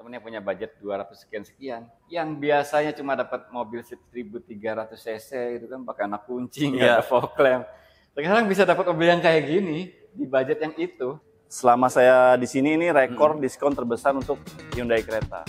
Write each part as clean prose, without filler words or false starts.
teman-teman yang punya budget 200 sekian-sekian, yang biasanya cuma dapat mobil 1300 cc itu kan pakai anak kunci, nggak ada fog lamp. Sekarang bisa dapat mobil yang kayak gini di budget yang itu. Selama saya di sini ini rekor diskon terbesar untuk Hyundai Creta.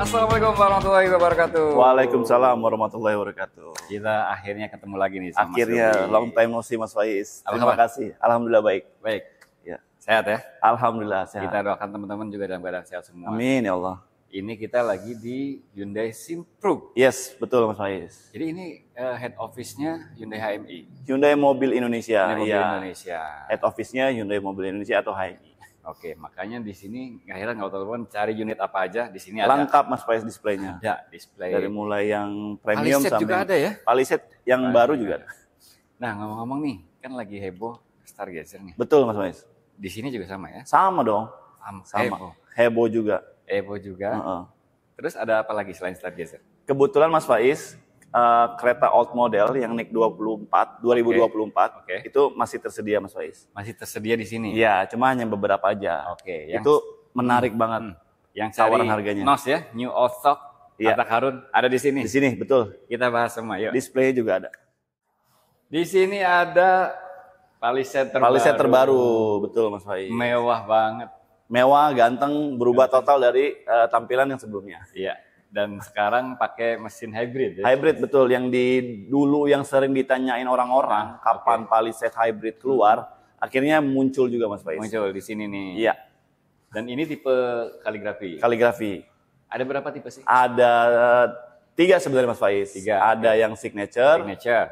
Assalamualaikum warahmatullahi wabarakatuh. Waalaikumsalam warahmatullahi wabarakatuh. Kita akhirnya ketemu lagi nih sama Akhirnya Mas Ruby. long time no see Mas Faiz. Terima kasih. Alhamdulillah baik. Baik. Ya. Sehat ya? Alhamdulillah sehat. Kita doakan teman-teman juga dalam keadaan sehat semua. Amin ya Allah. Ini kita lagi di Hyundai Simpruk. Yes, betul Mas Faiz. Jadi ini head office-nya Hyundai HMI. Hyundai Mobil Indonesia. Hyundai Mobil Ya. Indonesia. Head office-nya Hyundai Mobil Indonesia atau HMI. Oke, makanya di sini nggak heran kalau teman-teman cari unit apa aja di sini ada. Lengkap Mas Faiz displaynya. Ada display. Dari mulai yang premium Palisade sampai juga ada ya? Palisade yang baru juga ada. Nah, ngomong-ngomong nih, kan lagi heboh Stargazer nih. Betul Mas Faiz. Di sini juga sama ya? Sama dong. Sama. Heboh juga. Heboh juga. Terus ada apa lagi selain Stargazer? Kebetulan Mas Faiz, kereta old model yang NIK 2024 itu masih tersedia Mas Faiz. Masih tersedia di sini? Iya, cuma hanya beberapa aja. Oke. Itu menarik banget. Yang tawaran cari harganya. NOS ya, New Old Stock, harta karun ada di sini. Di sini, betul. Kita bahas semua, yuk. Display juga ada. Di sini ada Palisade terbaru. Palisade terbaru, betul Mas Faiz. Mewah banget. Mewah, ganteng, berubah total dari tampilan yang sebelumnya. Iya. Dan sekarang pakai mesin hybrid. Ya? Hybrid betul, yang dulu yang sering ditanyain orang-orang kapan Palisade hybrid keluar, akhirnya muncul juga Mas Faiz. Muncul di sini nih. Iya. Dan ini tipe kaligrafi. Kaligrafi. Ada berapa tipe sih? Ada 3 sebenarnya Mas Faiz. 3. Ada yang signature,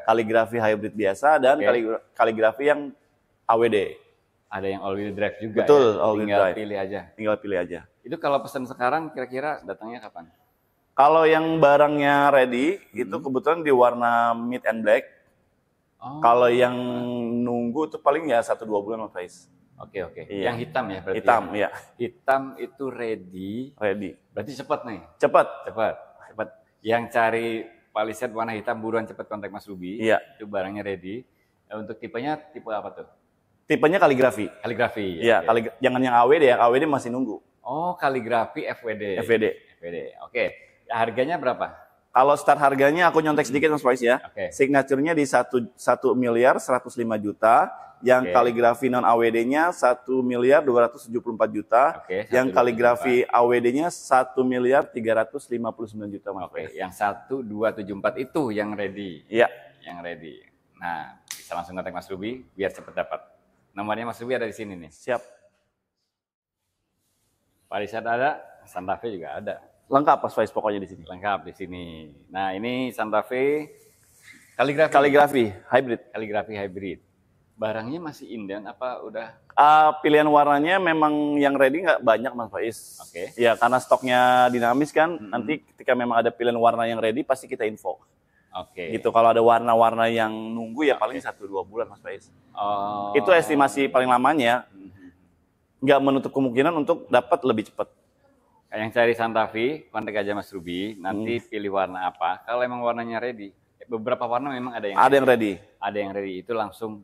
kaligrafi hybrid biasa, dan kaligrafi yang AWD. Ada yang all wheel drive juga. Betul, ya? all wheel drive. Tinggal pilih aja. Itu Itu kalau pesan sekarang kira-kira datangnya kapan? kalau yang barangnya ready, itu kebetulan di warna mid and black. Kalau yang nunggu itu paling ya 1-2 bulan Mas Faiz. Oke. Iya. Yang hitam ya berarti? Hitam, ya? Hitam itu ready. Berarti cepat nih? Cepat. Yang cari Palisade warna hitam buruan cepat kontak Mas Ruby. Iya. Itu barangnya ready. Untuk tipenya tipe apa tuh? Tipenya kaligrafi. Kaligrafi. Iya, jangan yang AWD ya. AWD masih nunggu. Oh, kaligrafi FWD. FWD. Oke. Harganya berapa? Kalau start harganya aku nyontek sedikit Mas Faiz ya. Signaturenya di 1 miliar 105 juta. Yang kaligrafi non AWD-nya 1 miliar 274 juta. Yang kaligrafi AWD-nya 1 miliar 359 juta Mas Faiz. Yang 1274 itu yang ready. Iya. Yang ready. Nah, bisa langsung kontak Mas Ruby biar cepat dapat. Nomornya Mas Ruby ada di sini nih. Siap. Palisade ada, Santa Fe juga ada. Lengkap Mas Faiz pokoknya di sini. Lengkap di sini. Nah, ini Santa Fe kaligrafi hybrid. Barangnya masih inden apa udah? Pilihan warnanya memang yang ready nggak banyak Mas Faiz. Ya karena stoknya dinamis kan. Nanti ketika memang ada pilihan warna yang ready pasti kita info. Gitu. Kalau ada warna-warna yang nunggu ya paling 1-2 bulan Mas Faiz. Itu estimasi paling lamanya. Nggak menutup kemungkinan untuk dapat lebih cepat. Yang cari Santa Fe, kontak aja Mas Ruby. Nanti pilih warna apa. Kalau emang warnanya ready, beberapa warna memang ada yang ready. Ada yang ready itu langsung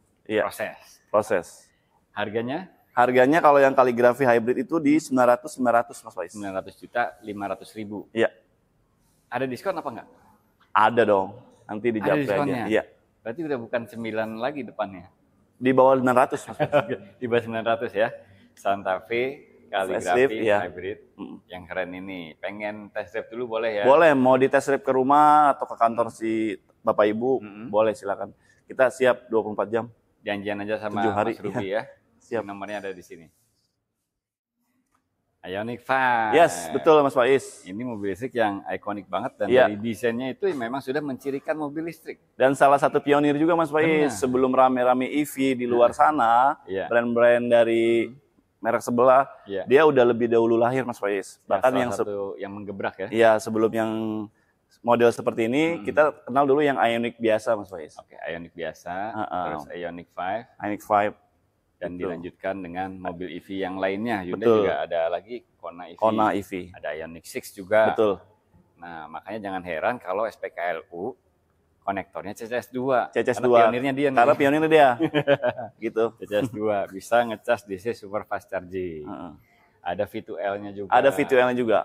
proses. Harganya? Harganya kalau yang kaligrafi hybrid itu di 900 Mas Faiz. 900.500.000. Iya. Ada diskon apa enggak? Ada dong. Nanti di japri aja. Iya. Berarti udah bukan 9 lagi depannya. Di bawah 900 Mas Faiz. Di bawah 900 ya. Santa Fe kaligrafi hybrid yang keren ini. Pengen test drive dulu boleh ya? Boleh, mau di test drive ke rumah atau ke kantor si Bapak Ibu, boleh silakan. Kita siap 24 jam. Janjian aja sama Mas Ruby ya. Siap. Nomornya ada di sini. Ioniq 5. Yes, betul Mas Faiz. Ini mobil listrik yang ikonik banget dan dari desainnya itu memang sudah mencirikan mobil listrik. Dan salah satu pionir juga Mas Faiz. Sebelum rame-rame EV di luar sana, brand-brand dari merek sebelah, dia udah lebih dahulu lahir Mas Faiz. Bahkan yang menggebrak ya. Iya, sebelum yang model seperti ini, kita kenal dulu yang Ioniq biasa Mas Faiz. Ioniq biasa, terus Ioniq 5. Ioniq 5. Dan dilanjutkan dengan mobil EV yang lainnya. Hyundai juga ada lagi Kona EV. Ada Ioniq 6 juga. Betul. Nah, makanya jangan heran kalau SPKLU konektornya CCS2. CCS2. Karena pionirnya dia nih. Karena pionirnya dia. Gitu. CCS2 bisa ngecas DC super fast charging. Ada V2L-nya juga. Ada V2L-nya juga.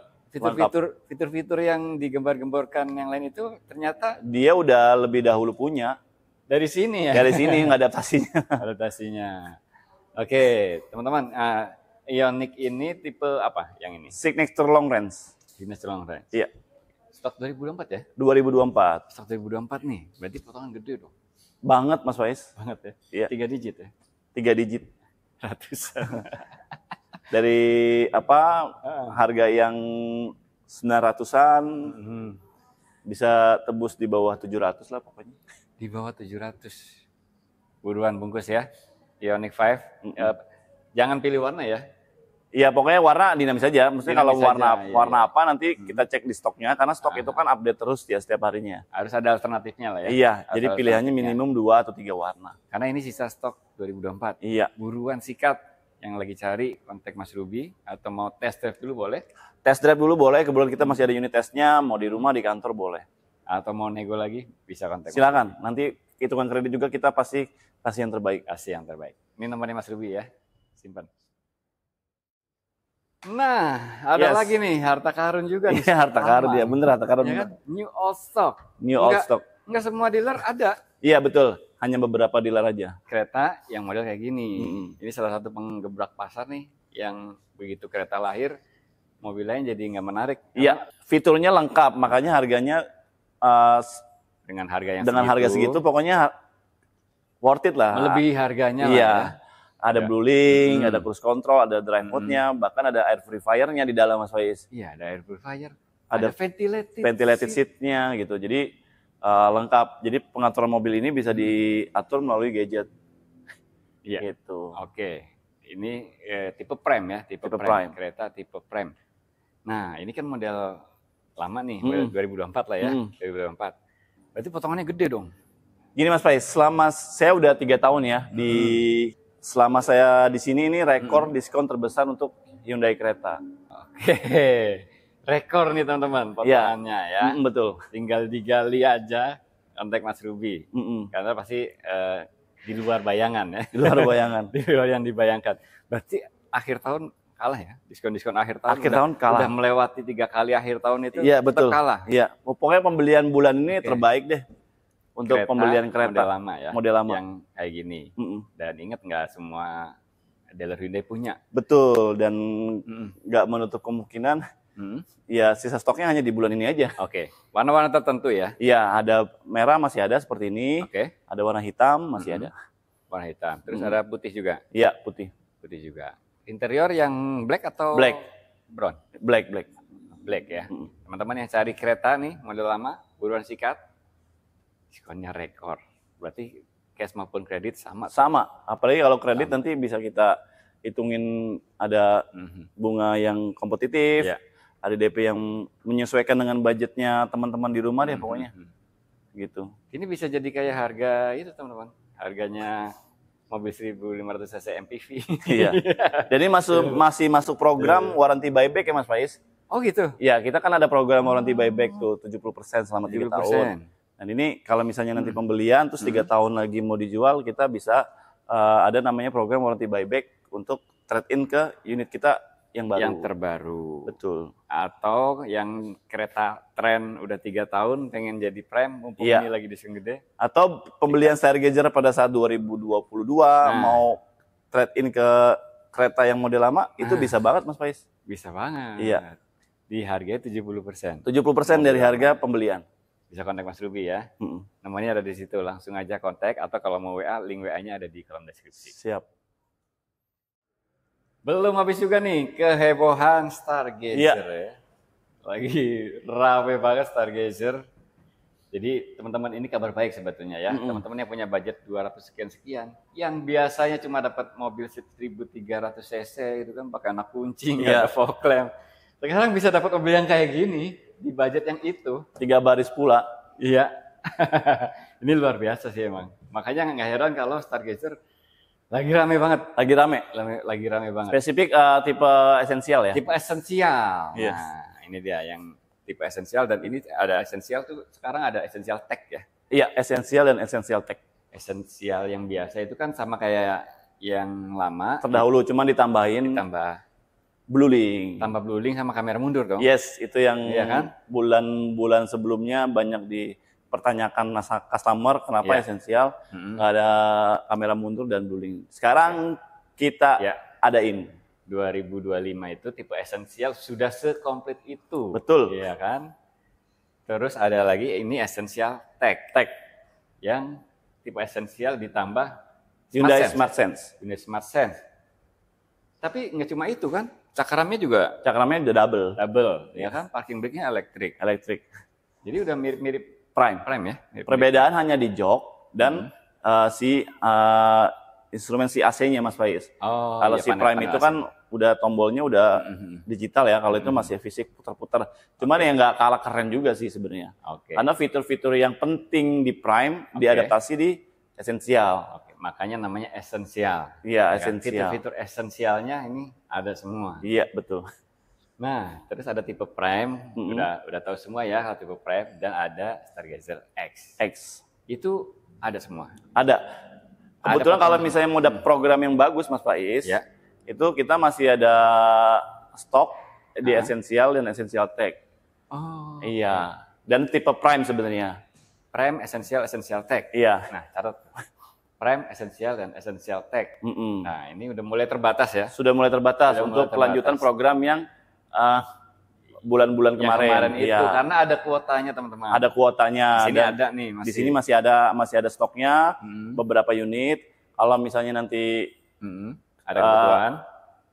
Fitur-fitur yang digembar-gemborkan yang lain itu ternyata dia udah lebih dahulu punya. Dari sini ya. Dari sini adaptasinya. Adaptasinya. Oke, teman-teman, Ioniq ini tipe apa yang ini? Signature Long Range. Signature Long Range. Iya. Stok 2024 ya? 2024. Stok 2024 nih, berarti potongan gede dong. Banget Mas Faiz. Banget ya? Iya. 3 digit ya? 3 digit. Ratusan. Dari harga yang 900-an bisa tebus di bawah 700 lah pokoknya. Di bawah 700. Buruan bungkus ya. Ioniq 5. Jangan pilih warna ya. Iya pokoknya warna dinamis saja. Maksudnya kalau warna iya. apa nanti kita cek di stoknya karena stok itu kan update terus ya setiap harinya. Harus ada alternatifnya lah ya. Iya, jadi pilihannya minimum 2 atau 3 warna. Karena ini sisa stok 2024. Iya. Buruan sikat yang lagi cari kontak Mas Ruby atau mau test drive dulu boleh? Test drive dulu boleh, kebetulan kita masih ada unit tesnya, mau di rumah di kantor boleh. Atau mau nego lagi bisa kontak. Silakan. Nanti hitungan kredit juga kita pasti kasih yang terbaik. Kasih yang terbaik. Ini nomornya Mas Ruby ya. Simpan. Nah, ada lagi nih harta karun juga nih. Iya, harta karun ya, bener harta karun. Ya kan? New old stock. Old stock. Enggak semua dealer ada. Iya, betul. Hanya beberapa dealer aja. Kereta yang model kayak gini. Ini salah satu penggebrak pasar nih yang begitu kereta lahir mobilnya jadi nggak menarik. Iya, fiturnya lengkap, makanya harganya dengan harga yang harga segitu pokoknya worth it lah. Melebihi harganya lah ya. Ada Ya. Blue Link, ada cruise control, ada drive mode-nya, bahkan ada air purifier-nya di dalam Mas Faiz. Iya, ada air purifier, ada ventilated seat-nya gitu. Jadi lengkap. Jadi pengaturan mobil ini bisa diatur melalui gadget. Iya. Gitu. Oke. Ini tipe prime ya, tipe prime. Kereta tipe prime. Nah, ini kan model lama nih, model 2024 lah ya, 2024. Berarti potongannya gede dong. Gini Mas Faiz, selama saya udah 3 tahun ya selama saya di sini ini rekor diskon terbesar untuk Hyundai Creta. Oke. Rekor nih teman-teman potongannya ya. Betul. Tinggal digali aja kontak Mas Ruby. Karena pasti di luar bayangan ya. Di luar bayangan. Di luar yang dibayangkan. Berarti akhir tahun kalah ya? Diskon-diskon akhir tahun. Akhir tahun kalah. Udah melewati 3 kali akhir tahun itu. Iya betul. Kalah. Iya. Pokoknya pembelian bulan ini terbaik deh. Untuk pembelian kereta model lama ya, model lama yang kayak gini. Dan ingat nggak semua dealer Hyundai punya. Betul, dan nggak menutup kemungkinan ya sisa stoknya hanya di bulan ini aja. Oke. Warna-warna tertentu ya? Iya, ada merah masih ada seperti ini. Oke. Ada warna hitam masih ada. Warna hitam. Terus ada putih juga? Iya, putih. Putih juga. Interior yang black atau black? Brown? Black ya. Teman-teman yang cari kereta nih model lama, buruan sikat. Diskonnya rekor. Berarti cash maupun kredit sama. Sama. Apalagi kalau kredit nanti bisa kita hitungin ada bunga yang kompetitif, ada DP yang menyesuaikan dengan budgetnya teman-teman di rumah deh pokoknya. Gitu. Ini bisa jadi kayak harga itu teman-teman. Harganya mobil 1500 cc MPV. Iya. Jadi masih masuk program warranty buyback ya Mas Faiz? Oh gitu? Iya, kita kan ada program warranty buyback tuh 70% selama 3 tahun. Dan ini kalau misalnya nanti pembelian terus 3 tahun lagi mau dijual, kita bisa ada namanya program warranty buyback untuk trade-in ke unit kita yang baru. Yang terbaru. Betul. Atau yang kereta tren udah 3 tahun pengen jadi prime, mumpung ini lagi diskon gede. Atau pembelian Stargazer pada saat 2022 mau trade-in ke kereta yang model lama, itu bisa banget Mas Faiz. Bisa banget. Iya. Di harga 70%. 70% dari harga pembelian. Bisa kontak Mas Ruby ya. Namanya ada di situ, langsung aja kontak atau kalau mau WA, link WA-nya ada di kolom deskripsi. Siap. Belum habis juga nih kehebohan Stargazer ya. Lagi rame banget Stargazer. Jadi teman-teman ini kabar baik sebetulnya ya. Teman-teman yang punya budget 200 sekian yang biasanya cuma dapat mobil 1300 cc itu kan pakai anak kuncing, ada fog lamp. Sekarang bisa dapat mobil yang kayak gini di budget yang itu. 3 baris pula. Iya. Ini luar biasa sih emang. Makanya nggak heran kalau Stargazer lagi rame banget. Lagi rame banget. Spesifik tipe esensial ya? Tipe esensial. Yes. Nah, ini dia yang tipe esensial dan ini ada esensial tuh sekarang ada esensial tech ya. Iya, esensial dan esensial tech. Esensial yang biasa itu kan sama kayak yang lama. Terdahulu, cuma ditambahin. Ditambah Blue Link. Tambah Blue Link sama kamera mundur dong. Yes, itu yang iya kan? bulan-bulan sebelumnya banyak dipertanyakan customer kenapa esensial nggak ada kamera mundur dan Blue Link. Sekarang kita adain. 2025 itu tipe esensial sudah sekomplit itu. Betul. Iya kan? Terus ada lagi ini esensial tech. Yang tipe esensial ditambah Hyundai Smart Sense. Hyundai Smart Sense. Tapi nggak cuma itu kan? Cakramnya juga. Cakramnya udah double, ya kan? Parking brake-nya elektrik. Jadi udah mirip-mirip Prime ya. Perbedaan hanya di jok dan instrumen si AC-nya Mas Faiz. Kalau si Prime itu kan udah tombolnya udah digital ya. Kalau itu masih fisik putar-putar. Cuman yang nggak kalah keren juga sih sebenarnya. Karena fitur-fitur yang penting di Prime diadaptasi di esensial. Makanya namanya esensial. Iya, esensial. Fitur-fitur esensialnya ini ada semua. Iya, betul. Nah, terus ada tipe Prime, udah tahu semua ya kalau tipe Prime, dan ada Stargazer X. Itu ada semua. Ada. Kebetulan kalau misalnya mau dapat program yang bagus Mas Faiz, itu kita masih ada stok di esensial dan esensial tech. Iya. Dan tipe Prime sebenarnya. Prime, esensial tech. Iya. Nah, catat. Prime, esensial, dan esensial tech. Nah, ini udah mulai terbatas ya. Sudah mulai terbatas untuk kelanjutan program yang bulan-bulan kemarin itu karena ada kuotanya teman-teman. Ada kuotanya. Di sini ada nih. Di sini masih ada stoknya beberapa unit. Kalau misalnya nanti ada kebutuhan,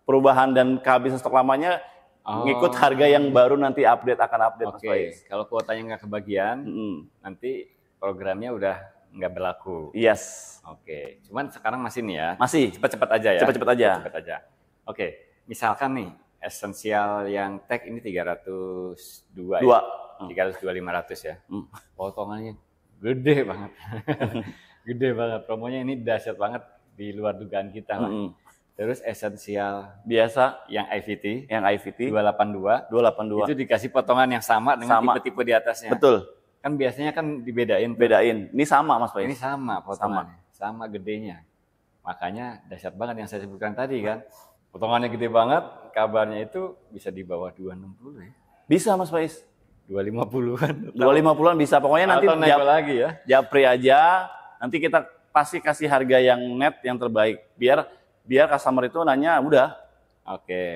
perubahan dan kehabisan stok lamanya, ngikut harga yang baru nanti akan update. Mas kalau kuotanya nggak kebagian, nanti programnya udah nggak berlaku. Yes. Cuman sekarang masih nih ya. Masih. Cepat-cepat aja ya. Cepat-cepat aja. Misalkan nih, esensial yang tech ini 302 ya? 302.500 ya. Potongannya gede banget. Gede banget. Promonya ini dahsyat banget di luar dugaan kita lah. Terus esensial biasa yang IVT 282 itu dikasih potongan yang sama dengan tipe-tipe di atasnya. Betul. Kan biasanya kan dibedain. Ini sama Mas Faiz. Ini sama potongannya. Sama gedenya. Makanya dahsyat banget yang saya sebutkan tadi kan. Potongannya gede banget, kabarnya itu bisa di bawah 260 ya. Bisa Mas Faiz. 250-an. 250-an bisa. Pokoknya nanti lagi ya. Japri aja. Nanti kita pasti kasih harga yang net yang terbaik. Biar customer itu nanya udah.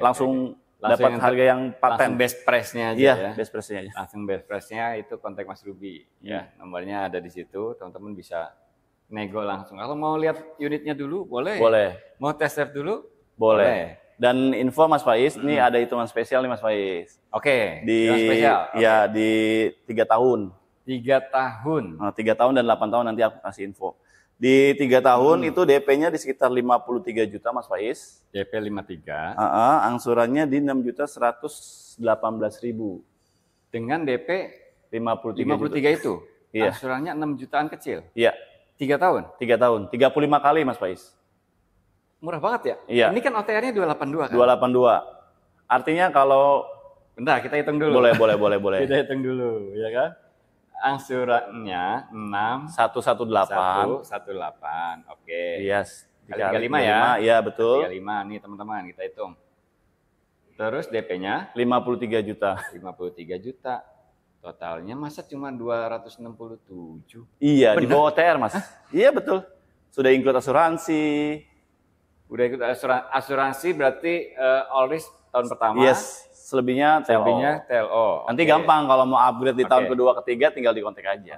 Langsung dapat harga yang paten. Langsung best price-nya aja ya. Best price-nya aja. Langsung best price-nya itu kontak Mas Ruby. Ya, nomornya ada di situ. Teman-teman bisa nego langsung. Kalau mau lihat unitnya dulu boleh. Mau test drive dulu boleh. Dan info Mas Faiz, ini ada hitungan spesial nih Mas Faiz. Spesial. Ya di 3 tahun. 3 tahun. 3 tahun dan 8 tahun nanti aku kasih info. Di 3 tahun itu DP-nya di sekitar 53 juta Mas Faiz. DP 53. Angsurannya di 6.118.000. Dengan DP 53 itu. Iya. Angsurannya 6 jutaan kecil. Iya. 3 tahun. 35 kali Mas Faiz. Murah banget ya? Iya. Ini kan OTR-nya 282 kan? 282. Artinya kalau bentar kita hitung dulu. Boleh. Kita hitung dulu, ya kan? Angsurannya 6.118. Yes. Kali 35 ya? Iya, betul. 35 nih teman-teman, kita hitung. Terus DP-nya 53 juta. 53 juta. Totalnya masa cuma 267? Iya, di bawah OTR, Mas. Iya, betul. Sudah include asuransi. Udah ikut asuransi berarti all risk tahun pertama. Yes, selebihnya TLO. Nanti gampang kalau mau upgrade di tahun kedua, ketiga tinggal dikontak aja.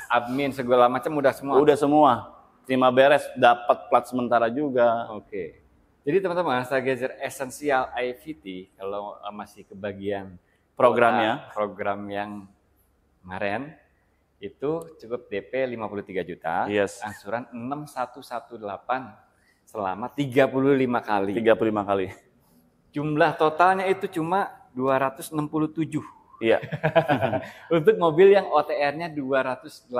Admin segala macam udah semua. Udah semua. Terima beres, dapat plat sementara juga. Jadi teman-teman, Stargazer Essential IVT kalau masih kebagian programnya, program yang kemarin itu cukup DP 53 juta, angsuran 6118 selama 35 kali. 35 kali. Jumlah totalnya itu cuma 267. Iya. Untuk mobil yang OTR-nya 282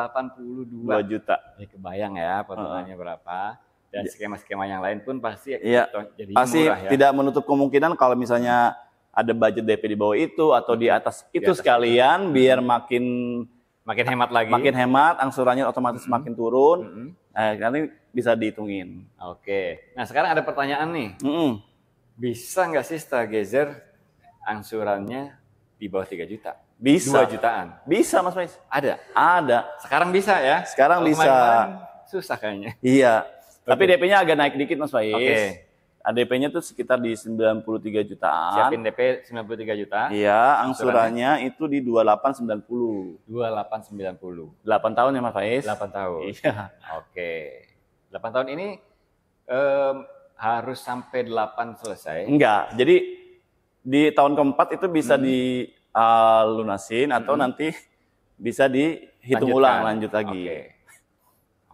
juta. Kebayang ya potongannya berapa. Dan skema-skema yang lain pun pasti jadi murah ya. Tidak menutup kemungkinan kalau misalnya ada budget DP di bawah itu atau di atas itu sekalian biar makin Makin hemat lagi. Makin hemat, angsurannya otomatis makin turun. Nanti bisa dihitungin. Oke. Nah sekarang ada pertanyaan nih. Bisa nggak sih Stargazer angsurannya di bawah 3 juta? Bisa. 2 jutaan? Bisa Mas Faiz. Ada? Ada. Sekarang bisa ya? Sekarang bisa. Susah kayaknya. Iya. Tapi DP-nya agak naik dikit Mas Faiz. Oke. DP-nya tuh sekitar di 93 jutaan. Siapin DP 93 juta. Iya, angsurannya itu di 2890. 2890. 8 tahun ya Mas Faiz? 8 tahun. Iya. Oke. 8 tahun ini harus sampai 8 selesai? Enggak. Jadi di tahun keempat itu bisa dilunasin atau nanti bisa dihitung ulang lanjut lagi.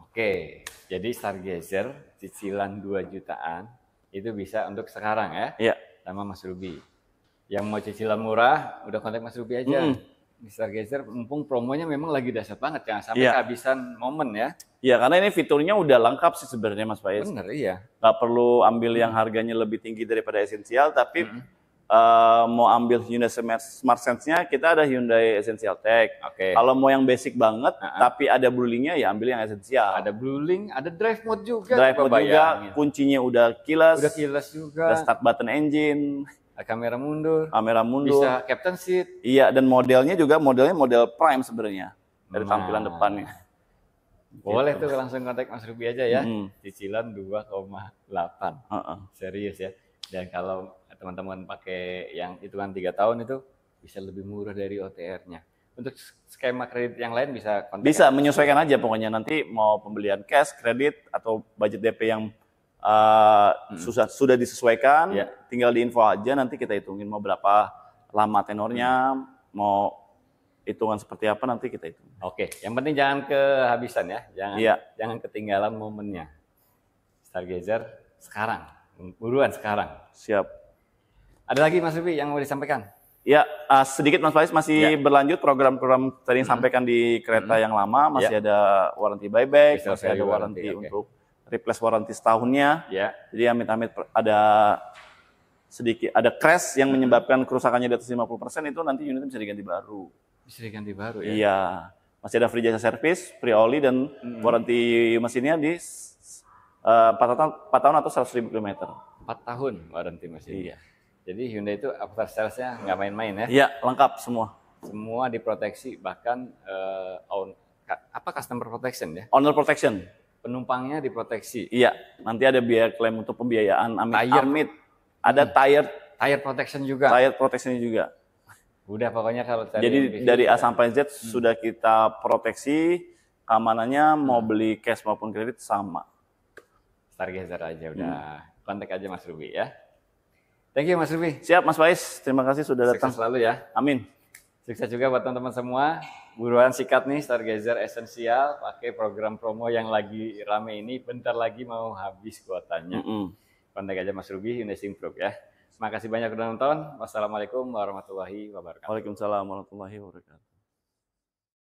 Oke. Jadi Stargazer cicilan 2 jutaan itu bisa untuk sekarang ya? Iya. Sama Mas Ruby. Yang mau cicilan murah, udah kontak Mas Ruby aja. Di Stargazer, mumpung promonya memang lagi dahsyat banget. Jangan sampai kehabisan momen ya. Iya, karena ini fiturnya udah lengkap sih sebenarnya Mas Faiz. Bener, iya. Nggak perlu ambil yang harganya lebih tinggi daripada esensial, tapi mau ambil Hyundai Smart Sense-nya, kita ada Hyundai Essential Tech. Kalau mau yang basic banget, tapi ada Blue-Link-nya, ya ambil yang esensial. Ada Blue-Link, ada Drive Mode juga. Drive Mode juga, kuncinya udah keyless. Udah keyless juga. Ada start button engine. Kamera mundur. Kamera mundur. Bisa captain seat. Iya, dan modelnya juga model Prime sebenarnya. Dari tampilan depannya. Boleh tuh langsung kontak Mas Ruby aja ya. Cicilan 2,8. Serius ya. Dan kalau teman-teman pakai yang hitungan 3 tahun itu bisa lebih murah dari OTR-nya. Untuk skema kredit yang lain bisa kontak. Bisa menyesuaikan aja pokoknya, nanti mau pembelian cash, kredit atau budget DP yang sudah disesuaikan, tinggal diinfo aja, nanti kita hitungin mau berapa lama tenornya, mau hitungan seperti apa nanti kita hitung. Oke, yang penting jangan kehabisan ya, jangan ketinggalan momennya. Stargazer sekarang, buruan sekarang. Siap. Ada lagi Mas Ruby yang mau disampaikan? Ya, sedikit Mas Faiz, masih berlanjut program-program tadi yang sampaikan di kereta yang lama, masih ada warranty buyback, masih ada warranty untuk replace warranty setahunnya. Jadi amit-amit ada sedikit, ada crash yang menyebabkan kerusakannya di atas 50%, itu nanti unitnya bisa diganti baru. Bisa diganti baru ya? Iya, masih ada free jasa service, free oli, dan warranty mesinnya di 4 tahun atau 100.000 km. 4 tahun warranty mesin. Iya. Jadi Hyundai itu after sales-nya nggak main-main ya? Iya, lengkap semua. Semua diproteksi, bahkan customer protection ya? Owner protection. Penumpangnya diproteksi. Iya, nanti ada biaya klaim untuk pembiayaan amit-amit. Ada tire protection juga. Tire protection juga. Udah pokoknya kalau jadi dari A sampai Z sudah kita proteksi, keamanannya mau beli cash maupun kredit sama. Stargazer aja udah. Kontak aja Mas Ruby ya. Thank you Mas Ruby. Siap Mas Faiz, terima kasih sudah datang. Sukses selalu ya. Amin. Sukses juga buat teman-teman semua. Buruan sikat nih Stargazer Essential, pakai program promo yang lagi rame ini, bentar lagi mau habis kuotanya. Kontak aja Mas Ruby, Hyundai Simpruk ya. Terima kasih banyak udah nonton. Wassalamualaikum warahmatullahi wabarakatuh. Waalaikumsalam warahmatullahi wabarakatuh.